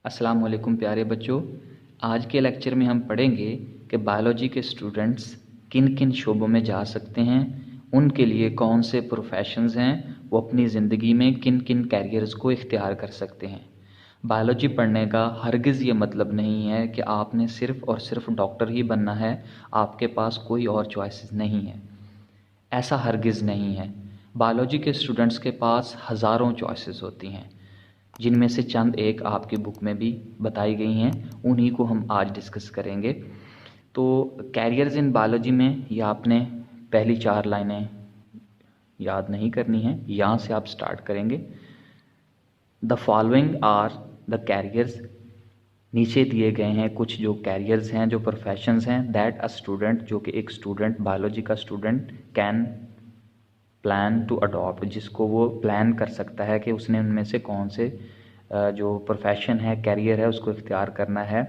अस्सलाम वालेकुम प्यारे बच्चों। आज के लेक्चर में हम पढ़ेंगे कि बायोलॉजी के स्टूडेंट्स किन किन शोबों में जा सकते हैं, उनके लिए कौन से प्रोफेशंस हैं, वो अपनी ज़िंदगी में किन किन कैरियर्स को इख्तियार कर सकते हैं। बायोलॉजी पढ़ने का हरगिज़ ये मतलब नहीं है कि आपने सिर्फ़ और सिर्फ डॉक्टर ही बनना है, आपके पास कोई और चॉइसेस नहीं है। ऐसा हरगिज़ नहीं है। बायोलॉजी के स्टूडेंट्स के पास हज़ारों चॉइसेस होती हैं, जिनमें से चंद एक आपकी बुक में भी बताई गई हैं, उन्हीं को हम आज डिस्कस करेंगे। तो कैरियर्स इन बायोलॉजी में ये आपने पहली 4 लाइनें याद नहीं करनी हैं, यहाँ से आप स्टार्ट करेंगे। The following are the careers, नीचे दिए गए हैं कुछ जो कैरियर्स हैं, जो प्रोफेशंस हैं दैट अ स्टूडेंट, जो कि एक स्टूडेंट, बायोलॉजी का student can plan to adopt, जिसको वो प्लान कर सकता है कि उसने उनमें से कौन से जो प्रोफेशन है, कैरियर है, उसको इख्तियार करना है,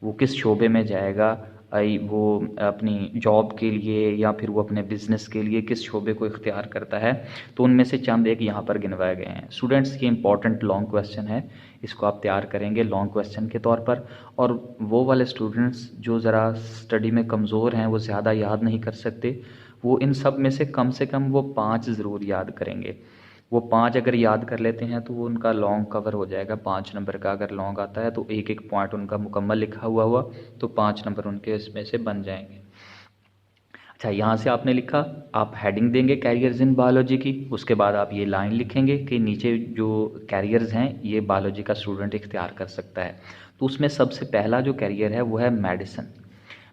वो किस शोबे में जाएगा, वो अपनी जॉब के लिए या फिर वो अपने बिज़नेस के लिए किस शोबे को इख्तियार करता है। तो उनमें से चंद एक यहाँ पर गिनवाए गए हैं। स्टूडेंट्स, ये इंपॉर्टेंट लॉन्ग क्वेश्चन है, इसको आप तैयार करेंगे लॉन्ग क्वेश्चन के तौर पर। और वो वाले स्टूडेंट्स जो ज़रा स्टडी में कमज़ोर हैं, वो ज़्यादा याद नहीं कर सकते, वो इन सब में से कम वो 5 ज़रूर याद करेंगे। वो 5 अगर याद कर लेते हैं तो वो उनका लॉन्ग कवर हो जाएगा। 5 नंबर का अगर लॉन्ग आता है तो एक एक पॉइंट उनका मुकम्मल लिखा हुआ तो 5 नंबर उनके इसमें से बन जाएंगे। अच्छा, यहाँ से आपने लिखा, आप हेडिंग देंगे कैरियर्स इन बायोलॉजी की, उसके बाद आप ये लाइन लिखेंगे कि नीचे जो कैरियर्स हैं ये बायोलॉजी का स्टूडेंट इख्तियार कर सकता है। तो उसमें सबसे पहला जो कैरियर है वो है मेडिसिन,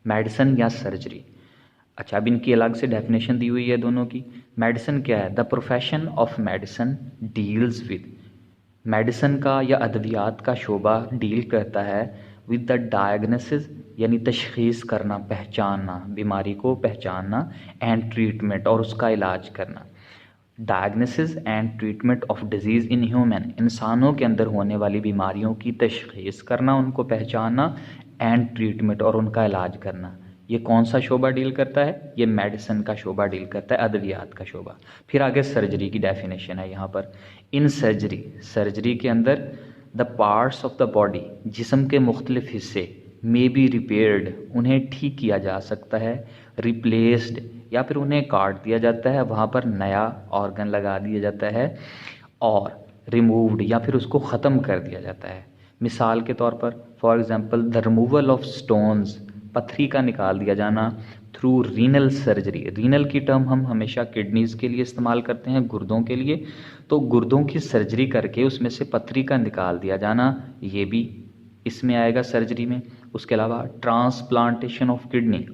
मेडिसिन या सर्जरी। अच्छा, अब इनकी अलग से डेफिनेशन दी हुई है दोनों की। मेडिसिन क्या है? The profession of medicine deals with, medicine का या अद्वियात का शोबा डील करता है विद द डायग्नोसिस, यानी तशखीस करना, पहचानना, बीमारी को पहचानना, एंड ट्रीटमेंट, और उसका इलाज करना। Diagnosis and treatment of disease in human, इंसानों के अंदर होने वाली बीमारियों की तशखीस करना, उनको पहचानना, एंड ट्रीटमेंट, और उनका इलाज करना। ये कौन सा शोबा डील करता है? ये मेडिसिन का शोबा डील करता है, अद्वियात का शोबा। फिर आगे सर्जरी की डेफिनेशन है यहाँ पर। इन सर्जरी, सर्जरी के अंदर the parts of the body, जिस्म के मुख्तलिफ हिस्से, मे बी रिपेयर्ड, उन्हें ठीक किया जा सकता है, रिप्लेस्ड, या फिर उन्हें काट दिया जाता है, वहाँ पर नया ऑर्गन लगा दिया जाता है, और रिमूव्ड, या फिर उसको ख़त्म कर दिया जाता है। मिसाल के तौर पर, for example the removal of stones, पथरी का निकाल दिया जाना, थ्रू रीनल सर्जरी। रीनल की टर्म हम हमेशा किडनीज़ के लिए इस्तेमाल करते हैं, गुर्दों के लिए। तो गुर्दों की सर्जरी करके उसमें से पथरी का निकाल दिया जाना, ये भी इसमें आएगा सर्जरी में। उसके अलावा ट्रांसप्लांटेशन ऑफ किडनी,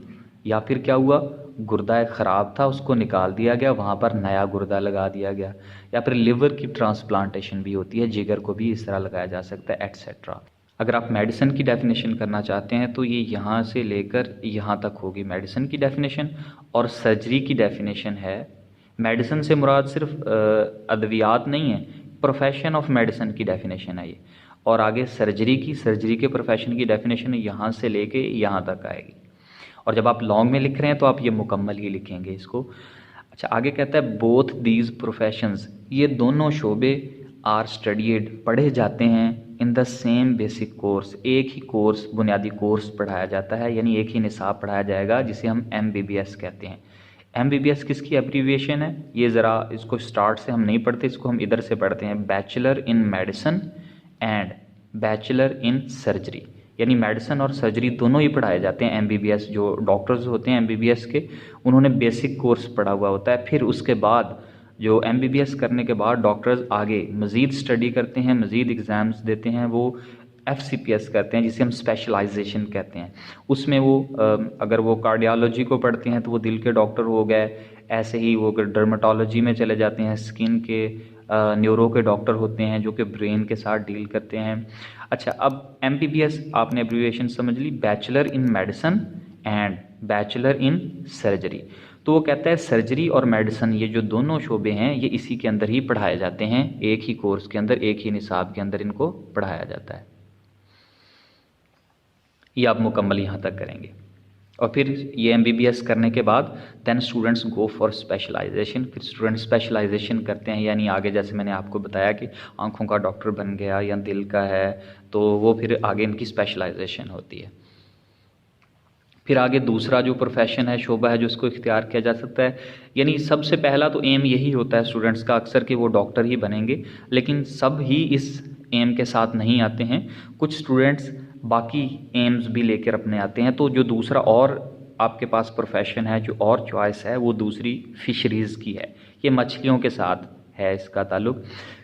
या फिर क्या हुआ, गुर्दा एक ख़राब था, उसको निकाल दिया गया, वहाँ पर नया गुर्दा लगा दिया गया। या फिर लिवर की ट्रांसप्लांटेशन भी होती है, जिगर को भी इस तरह लगाया जा सकता है, एट्सेट्रा। अगर आप मेडिसिन की डेफिनेशन करना चाहते हैं तो ये यहाँ से लेकर यहाँ तक होगी मेडिसिन की डेफिनेशन। और सर्जरी की डेफिनेशन है, मेडिसिन से मुराद सिर्फ अद्वियात नहीं है, प्रोफेशन ऑफ मेडिसिन की डेफिनेशन है ये। और आगे सर्जरी की, सर्जरी के प्रोफेशन की डेफिनेशन यहाँ से लेके यहाँ तक आएगी। और जब आप लॉन्ग में लिख रहे हैं तो आप ये मुकम्मल ही लिखेंगे इसको। अच्छा, आगे कहता है बोथ दीज प्रोफेशंस, ये दोनों शोबे आर स्टडीड, पढ़े जाते हैं, in the same basic course, एक ही कोर्स, बुनियादी कोर्स पढ़ाया जाता है, यानी एक ही निसाब पढ़ाया जाएगा, जिसे हम MBBS कहते हैं। MBBS किसकी एब्रीविएशन है? ये ज़रा इसको स्टार्ट से हम नहीं पढ़ते, इसको हम इधर से पढ़ते हैं, bachelor in medicine and bachelor in surgery, यानी मेडिसिन और सर्जरी दोनों ही पढ़ाए जाते हैं। MBBS जो डॉक्टर्स होते हैं MBBS के, उन्होंने बेसिक कोर्स पढ़ा हुआ होता है। फिर उसके बाद जो MBBS करने के बाद डॉक्टर्स आगे मज़ीद स्टडी करते हैं, मज़ीद एग्ज़ाम्स देते हैं, वो FCPS करते हैं, जिसे हम स्पेशलाइजेशन कहते हैं। उसमें वो अगर वो कार्डियोलॉजी को पढ़ते हैं तो वो दिल के डॉक्टर हो गए, ऐसे ही वो अगर डर्मेटोलॉजी में चले जाते हैं, स्किन के, न्यूरो के डॉक्टर होते हैं जो कि ब्रेन के साथ डील करते हैं। अच्छा, अब MBBS आपने एब्रीविएशन समझ ली, bachelor in medicine and bachelor in surgery. तो वो कहता है सर्जरी और मेडिसिन, ये जो दोनों शोबे हैं, ये इसी के अंदर ही पढ़ाए जाते हैं, एक ही कोर्स के अंदर, एक ही निसाब के अंदर इनको पढ़ाया जाता है। ये आप मुकम्मल यहाँ तक करेंगे। और फिर ये MBBS करने के बाद then students go for specialisation. फिर स्टूडेंट स्पेशलाइजेशन करते हैं, यानी आगे जैसे मैंने आपको बताया कि आँखों का डॉक्टर बन गया या दिल का है, तो वो फिर आगे इनकी स्पेशलाइजेशन होती है। फिर आगे दूसरा जो प्रोफेशन है, शोबा है, जो इसको इख्तियार किया जा सकता है, यानी सबसे पहला तो एम यही होता है स्टूडेंट्स का अक्सर कि वो डॉक्टर ही बनेंगे, लेकिन सब ही इस एम के साथ नहीं आते हैं। कुछ स्टूडेंट्स बाकी एम्स भी लेकर अपने आते हैं। तो जो दूसरा और आपके पास प्रोफेशन है, जो और चॉइस है, वो दूसरी फिशरीज़ की है। ये मछलियों के साथ है इसका ताल्लुक।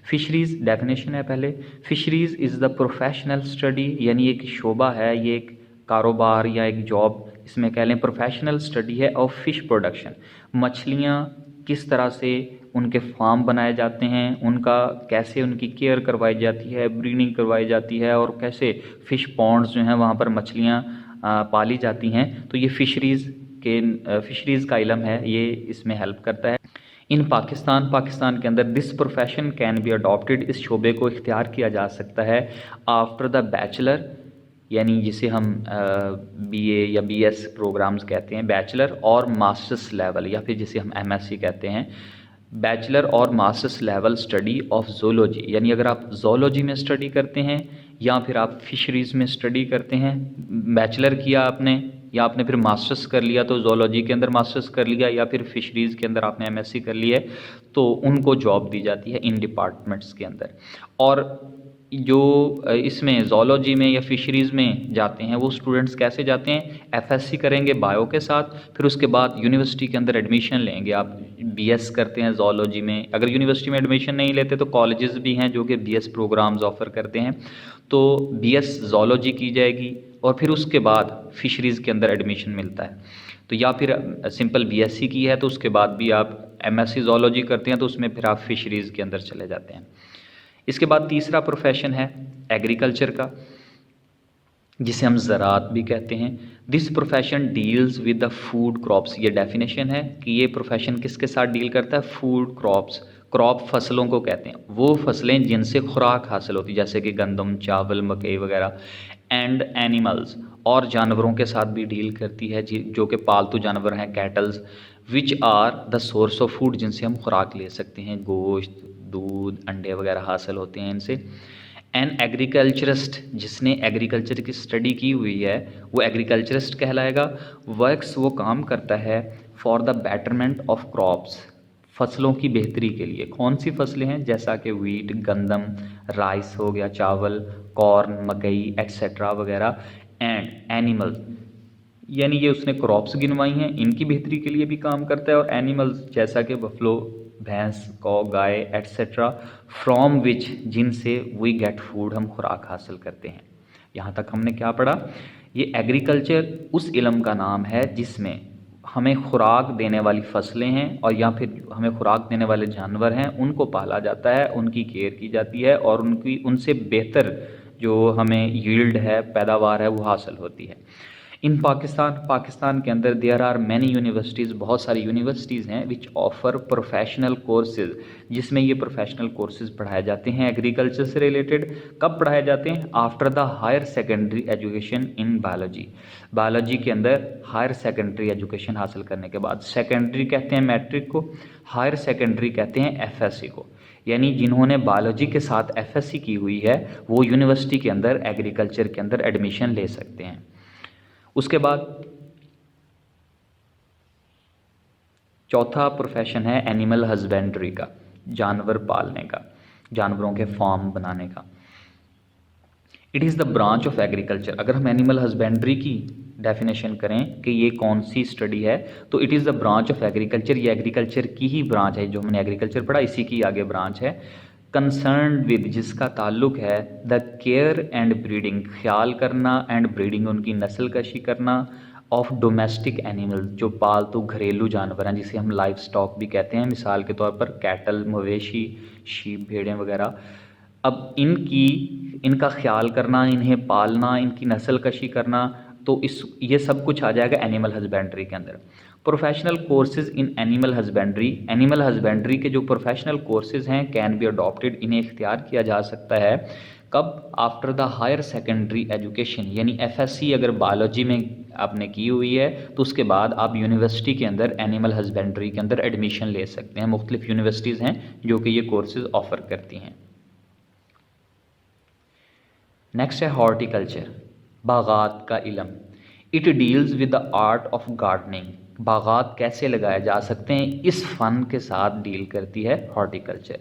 फिशरीज़ डेफिनेशन है पहले, fisheries is the professional study, यानी एक शोबा है, ये एक कारोबार या एक जॉब इसमें कह लें, प्रोफेशनल स्टडी है ऑफ फ़िश प्रोडक्शन। मछलियाँ किस तरह से उनके फार्म बनाए जाते हैं, उनका कैसे उनकी केयर करवाई जाती है, ब्रीडिंग करवाई जाती है, और कैसे फ़िश पॉन्ड्स जो हैं वहाँ पर मछलियाँ पाली जाती हैं। तो ये फ़िशरीज़ का इल्म है, ये इसमें हेल्प करता है। इन पाकिस्तान के अंदर this profession can be adopted, इस शोबे को इख्तियार किया जा सकता है आफ्टर द बैचलर, यानी जिसे हम BA या BS प्रोग्राम्स कहते हैं, बैचलर और मास्टर्स लेवल, या फिर जिसे हम MSc कहते हैं, बैचलर और masters level study of zoology. यानी अगर आप ज़ूलॉजी में स्टडी करते हैं या फिर आप फिशरीज़ में स्टडी करते हैं, बैचलर किया आपने या आपने फिर मास्टर्स कर लिया, तो ज़ूलॉजी के अंदर मास्टर्स कर लिया, या फिर फिशरीज़ के अंदर आपने MSc कर लिया है, तो उनको जॉब दी जाती है इन डिपार्टमेंट्स के अंदर। और जो इसमें ज़ूलॉजी में या फिशरीज़ में जाते हैं, वो स्टूडेंट्स कैसे जाते हैं, FSc करेंगे बायो के साथ, फिर उसके बाद यूनिवर्सिटी के अंदर एडमिशन लेंगे। आप BS करते हैं ज़ूलॉजी में, अगर यूनिवर्सिटी में एडमिशन नहीं लेते तो कॉलेजेस भी हैं जो कि BS प्रोग्राम्स ऑफ़र करते हैं, तो BS ज़ूलॉजी की जाएगी और फिर उसके बाद फिशरीज़ के अंदर एडमिशन मिलता है। तो या फिर सिंपल BSc की है तो उसके बाद भी आप MSc ज़ूलॉजी करते हैं, तो उसमें फिर आप फिशरीज़ के अंदर चले जाते हैं। इसके बाद तीसरा प्रोफेशन है एग्रीकल्चर का, जिसे हम ज़राअत भी कहते हैं। This profession deals with the food crops, ये डेफिनेशन है कि ये प्रोफेशन किसके साथ डील करता है, फूड क्रॉप्स। क्रॉप फसलों को कहते हैं, वो फसलें जिनसे खुराक हासिल होती है, जैसे कि गंदम, चावल, मकई वगैरह। एंड एनिमल्स, और जानवरों के साथ भी डील करती है, जो कि पालतू जानवर हैं, cattles, which are the source of food, जिनसे हम खुराक ले सकते हैं, गोश्त, दूध, अंडे वगैरह हासिल होते हैं इनसे। एन एग्रीकल्चरिस्ट, जिसने एग्रीकल्चर की स्टडी की हुई है, वो एग्रीकल्चरिस्ट कहलाएगा। वर्क्स, वो काम करता है for the betterment of crops, फसलों की बेहतरी के लिए। कौन सी फसलें हैं, जैसा कि वीट, गंदम, राइस हो गया, चावल, कॉर्न, मकई एक्सेट्रा वगैरह। एंड एनिमल्स, यानी ये उसने क्रॉप्स गिनवाई हैं, इनकी बेहतरी के लिए भी काम करता है। और एनिमल्स, जैसा कि बफलो, भैंस, कौ, गाय एक्सेट्रा, फ्रॉम विच, जिनसे वी गेट फूड, हम खुराक हासिल करते हैं। यहाँ तक हमने क्या पढ़ा, ये एग्रीकल्चर उस इल्म का नाम है जिसमें हमें खुराक देने वाली फसलें हैं और या फिर हमें खुराक देने वाले जानवर हैं, उनको पाला जाता है, उनकी केयर की जाती है और उनसे बेहतर जो हमें यील्ड है, पैदावार है, वो हासिल होती है। इन पाकिस्तान के अंदर देयर आर मैनी यूनिवर्सिटीज़, बहुत सारी यूनिवर्सिटीज़ हैं विच ऑफ़र प्रोफेशनल कोर्सेज, जिसमें ये प्रोफेशनल कोर्सेज पढ़ाए जाते हैं एग्रीकल्चर से रिलेटेड। कब पढ़ाए जाते हैं, after the higher secondary education in biology, biology के अंदर हायर सेकेंडरी एजुकेशन हासिल करने के बाद। सेकेंडरी कहते हैं मैट्रिक को, हायर सेकेंडरी कहते हैं FSc को, यानी जिन्होंने बायोलॉजी के साथ FSc की हुई है वो यूनिवर्सिटी के अंदर एग्रीकल्चर के अंदर एडमिशन ले सकते हैं। उसके बाद चौथा प्रोफेशन है एनिमल हस्बेंड्री का, जानवर पालने का, जानवरों के फार्म बनाने का। It is the branch of agriculture. अगर हम एनिमल हस्बेंड्री की डेफिनेशन करें कि ये कौन सी स्टडी है, तो it is the branch of agriculture, ये एग्रीकल्चर की ही ब्रांच है, जो हमने एग्रीकल्चर पढ़ा इसी की आगे ब्रांच है। कंसर्न विद, जिसका ताल्लुक है द केयर एंड ब्रीडिंग, ख्याल करना, एंड ब्रीडिंग, उनकी नस्ल कशी करना, ऑफ डोमेस्टिक एनिमल, जो पालतू घरेलू जानवर हैं, जिसे हम लाइफ स्टॉक भी कहते हैं, मिसाल के तौर पर कैटल, मवेशी, शीप, भेड़ें वगैरह। अब इनका ख्याल करना, इन्हें पालना, इनकी नस्ल कशी करना, तो ये सब कुछ आ जाएगा एनिमल हस्बेंड्री के अंदर। Professional courses in animal husbandry, animal husbandry के जो प्रोफेशनल कोर्सेज हैं कैन बी अडॉप्टेड, इन्हें इख्तियार किया जा सकता है कब, after the higher secondary education, यानी FSc अगर बायोलॉजी में आपने की हुई है तो उसके बाद आप यूनिवर्सिटी के अंदर एनिमल हस्बेंड्री के अंदर एडमिशन ले सकते हैं। मुख्तलिफ यूनिवर्सिटीज़ हैं जो कि ये कोर्सेज ऑफ़र करती हैं। नेक्स्ट है हॉर्टिकल्चर, बागात का इलम। It deals with the art of gardening. बागात कैसे लगाए जा सकते हैं, इस फ़न के साथ डील करती है हॉर्टिकल्चर।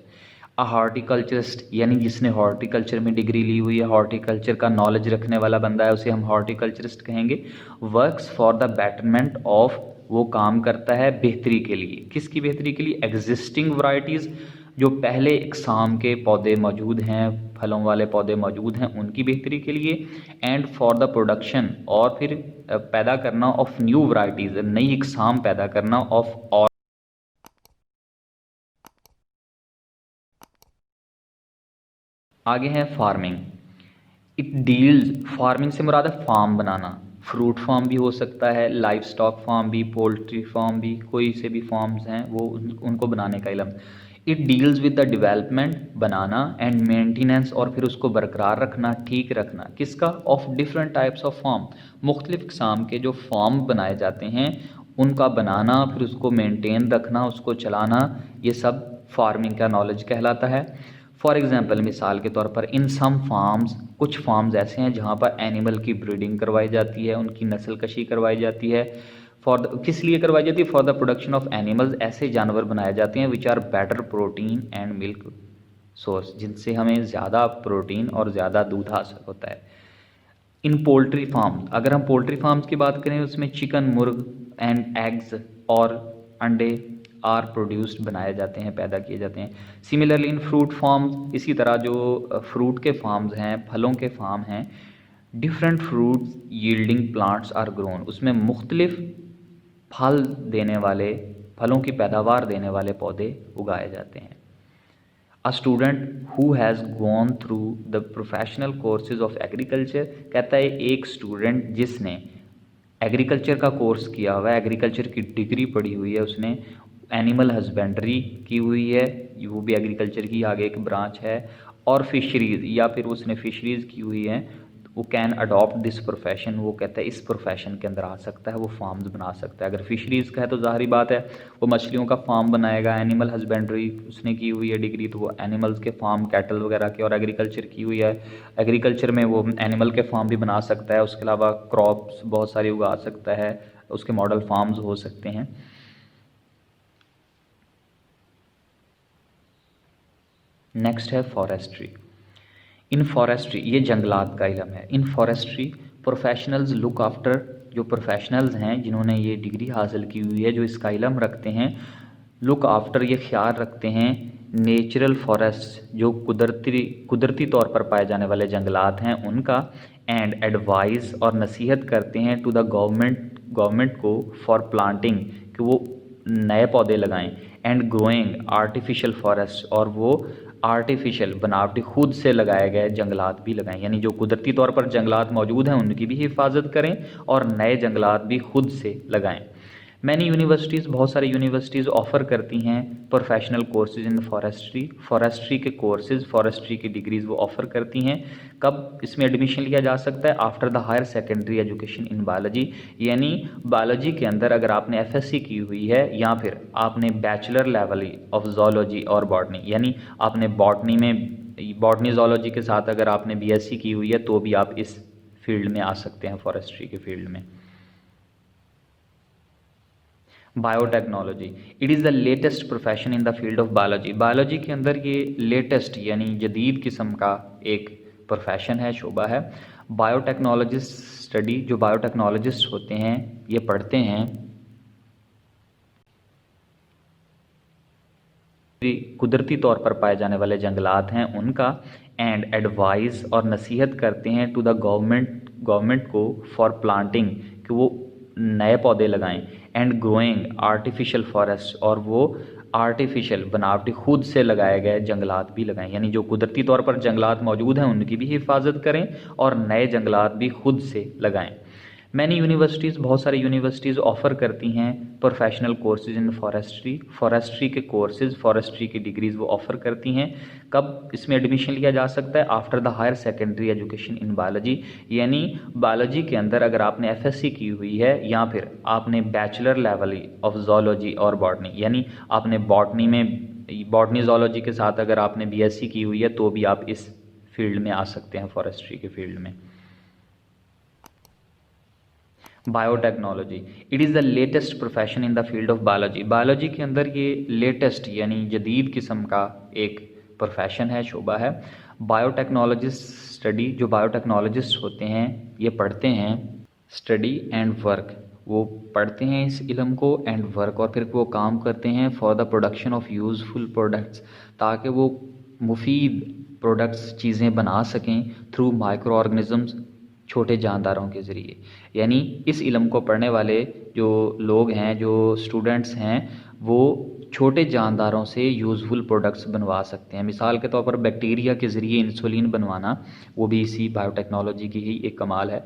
अ हॉर्टिकल्चरिस्ट यानी जिसने हॉर्टिकल्चर में डिग्री ली हुई है, हॉर्टिकल्चर का नॉलेज रखने वाला बंदा है, उसे हम हॉर्टिकल्चरिस्ट कहेंगे। Works for the betterment of, वो काम करता है बेहतरी के लिए। किसकी बेहतरी के लिए? एग्जिस्टिंग वैरायटीज़, जो पहले इकसाम के पौधे मौजूद हैं, फलों वाले पौधे मौजूद हैं, उनकी बेहतरी के लिए। एंड फॉर द प्रोडक्शन, और फिर पैदा करना ऑफ न्यू वैरायटीज़, नई इकसाम पैदा करना ऑफ। और आगे है फार्मिंग। इट डील्स, फार्मिंग से मुराद है फार्म बनाना। फ्रूट फार्म भी हो सकता है, लाइफ स्टॉक फार्म भी, पोल्ट्री फार्म भी, कोई से भी फार्म्स हैं वो उनको बनाने का इल्म। It deals with the development, बनाना, एंड मेंटेनेंस, और फिर उसको बरकरार रखना, ठीक रखना, किसका? Of different types of farm. मुख्तलिफ किस्म के जो फार्म बनाए जाते हैं उनका बनाना, फिर उसको मेंटेन रखना, उसको चलाना, ये सब फार्मिंग का नॉलेज कहलाता है। फॉर एग्ज़ाम्पल, मिसाल के तौर पर, इन सम फार्म्स, कुछ फार्म्स ऐसे हैं जहाँ पर एनिमल की ब्रीडिंग करवाई जाती है, उनकी नस्ल कशी करवाई जाती है। किस लिए करवाई जाती है? For the production of animals, ऐसे जानवर बनाए जाते हैं which are better protein and milk source, जिनसे हमें ज़्यादा प्रोटीन और ज़्यादा दूध हासिल होता है। इन पोल्ट्री फार्म, अगर हम पोल्ट्री फार्म्स की बात करें, उसमें चिकन, मुर्ग एंड एग्स और अंडे आर प्रोड्यूस्ड, बनाए जाते हैं, पैदा किए जाते हैं। सिमिलरली इन फ्रूट फार्म्स, इसी तरह जो फ्रूट के फार्म्स हैं, फलों के फार्म हैं, different fruits yielding plants are grown, उसमें मुख्तलिफ फल देने वाले, फलों की पैदावार देने वाले पौधे उगाए जाते हैं। A student who has gone through the professional courses of agriculture, कहता है एक स्टूडेंट जिसने एग्रीकल्चर का कोर्स किया हुआ है, एग्रीकल्चर की डिग्री पढ़ी हुई है, उसने एनिमल हस्बेंड्री की हुई है, वो भी एग्रीकल्चर की आगे एक ब्रांच है, और फिशरीज़, या फिर उसने फिशरीज़ की हुई है, वो कैन अडॉप्ट दिस प्रोफेशन, वो कहता है इस प्रोफेशन के अंदर आ सकता है, वो फार्म्स बना सकता है। अगर फिशरीज़ का है तो ज़ाहिर बात है वो मछलियों का फार्म बनाएगा। एनिमल हस्बेंड्री उसने की हुई है डिग्री, तो वो एनिमल्स के फार्म, कैटल वगैरह के, और एग्रीकल्चर की हुई है, एग्रीकल्चर में वो एनिमल के फार्म भी बना सकता है। उसके अलावा क्रॉप्स बहुत सारी उगा सकता है, उसके मॉडल फार्म्स हो सकते हैं। नेक्स्ट है फॉरेस्ट्री। इन फॉरेस्ट्री, ये जंगलात का इल्म है। In forestry professionals look after, जो प्रोफेशनल्स हैं जिन्होंने ये डिग्री हासिल की हुई है, जो इसका इल्म रखते हैं, लुक आफ्टर, ये ख्याल रखते हैं नेचुरल फॉरेस्ट, जो कुदरती तौर पर पाए जाने वाले जंगलात हैं उनका, एंड एडवाइस, और नसीहत करते हैं टू द गवर्नमेंट को फॉर प्लांटिंग, कि वो नए पौधे लगाएं, एंड ग्रोइंग आर्टिफिशियल फॉरेस्ट, और वो आर्टिफिशियल, बनावटी, खुद से लगाए गए जंगलात भी लगाएं, यानी जो कुदरती तौर पर जंगलात मौजूद हैं उनकी भी हिफाजत करें और नए जंगलात भी खुद से लगाएं। मैनी यूनिवर्सिटीज़, बहुत सारी यूनिवर्सिटीज़ ऑफ़र करती हैं प्रोफेशनल कोर्सेज इन फॉरेस्ट्री के कोर्सेज, फॉरेस्ट्री की डिग्रीज़ वो ऑफ़र करती हैं। कब इसमें एडमिशन लिया जा सकता है? After the higher secondary education in biology, यानी बायोलॉजी के अंदर अगर आपने एफएससी की हुई है, या फिर आपने बैचलर लेवल ऑफ ज़ूलॉजी और बॉटनी, यानी आपने बॉटनी ज़ूलॉजी के साथ अगर आपने बीएससी की हुई है, तो भी आप इस फील्ड में आ सकते हैं, फॉरेस्ट्री के फील्ड में। Biotechnology, it is the latest profession in the field of biology. Biology के अंदर ये लेटेस्ट यानी जदीद किस्म का एक प्रोफेशन है, शोबा है। बायोटेक्नोलॉजिस्ट स्टडी, जो बायोटेक्नोलॉजिस्ट होते हैं ये पढ़ते हैं कुदरती तौर पर पाए जाने वाले जंगलात हैं उनका, एंड एडवाइस, और नसीहत करते हैं टू द गवर्नमेंट को फॉर प्लांटिंग, कि वो नए पौधे लगाएं, एंड ग्रोइंग आर्टिफिशियल फॉरेस्ट, और वो आर्टिफिशियल, बनावटी, खुद से लगाए गए जंगलात भी लगाएं, यानी जो कुदरती तौर पर जंगलात मौजूद हैं उनकी भी हिफाजत करें और नए जंगलात भी खुद से लगाएं। मैनी यूनिवर्सिटीज़, बहुत सारी यूनिवर्सिटीज़ ऑफ़र करती हैं प्रोफेशनल कोर्सेज इन फॉरेस्ट्री के कोर्सेज, फॉरेस्ट्री की डिग्रीज़ वो ऑफ़र करती हैं। कब इसमें एडमिशन लिया जा सकता है? After the higher secondary education in biology, यानी बायोलॉजी के अंदर अगर आपने एफएससी की हुई है या फिर आपने बैचलर लेवल ऑफ जोलॉजी और बॉटनी, यानी आपने बॉटनी जोलॉजी के साथ अगर आपने बीएससी की हुई है तो भी आप इस फील्ड में आ सकते हैं, फॉरेस्ट्री के फील्ड में। Biotechnology, it is the latest profession in the field of biology. Biology के अंदर ये लेटेस्ट यानी जदीद किस्म का एक प्रोफेशन है, शोबा है। बायोटेक्नोलॉजिस्ट स्टडी, जो बायोटेक्नोलॉजिस्ट होते हैं ये पढ़ते हैं स्टडी एंड वर्क, वो पढ़ते हैं इस इल्म को एंड वर्क, और फिर वो काम करते हैं for the production of useful products, ताकि वो मुफीद प्रोडक्ट्स चीज़ें बना सकें थ्रू माइक्रो ऑर्गेनिज़म्स, छोटे जानदारों के ज़रिए। यानी इस इल्म को पढ़ने वाले जो लोग हैं, जो स्टूडेंट्स हैं, वो छोटे जानदारों से यूज़फुल प्रोडक्ट्स बनवा सकते हैं। मिसाल के तौर पर बैक्टीरिया के ज़रिए इंसुलिन बनवाना, वो भी इसी बायोटेक्नोलॉजी की ही एक कमाल है।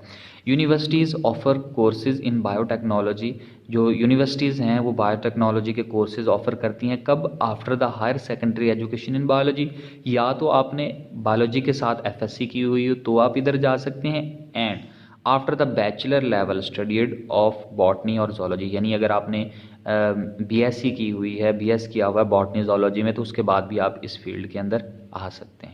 Universities offer courses in biotechnology, जो यूनिवर्सिटीज़ हैं वो बायोटेक्नोलॉजी के कोर्सेज़ ऑफ़र करती हैं। कब? After the higher secondary education in biology, या तो आपने बायोलॉजी के साथ एफएससी की हुई हो तो आप इधर जा सकते हैं, and after the bachelor level studied of botany और जोलॉजी, यानी अगर आपने बीएससी की हुई है, बीएस किया हुआ है बॉटनी जोलॉजी में, तो उसके बाद भी आप इस फील्ड के अंदर आ सकते हैं।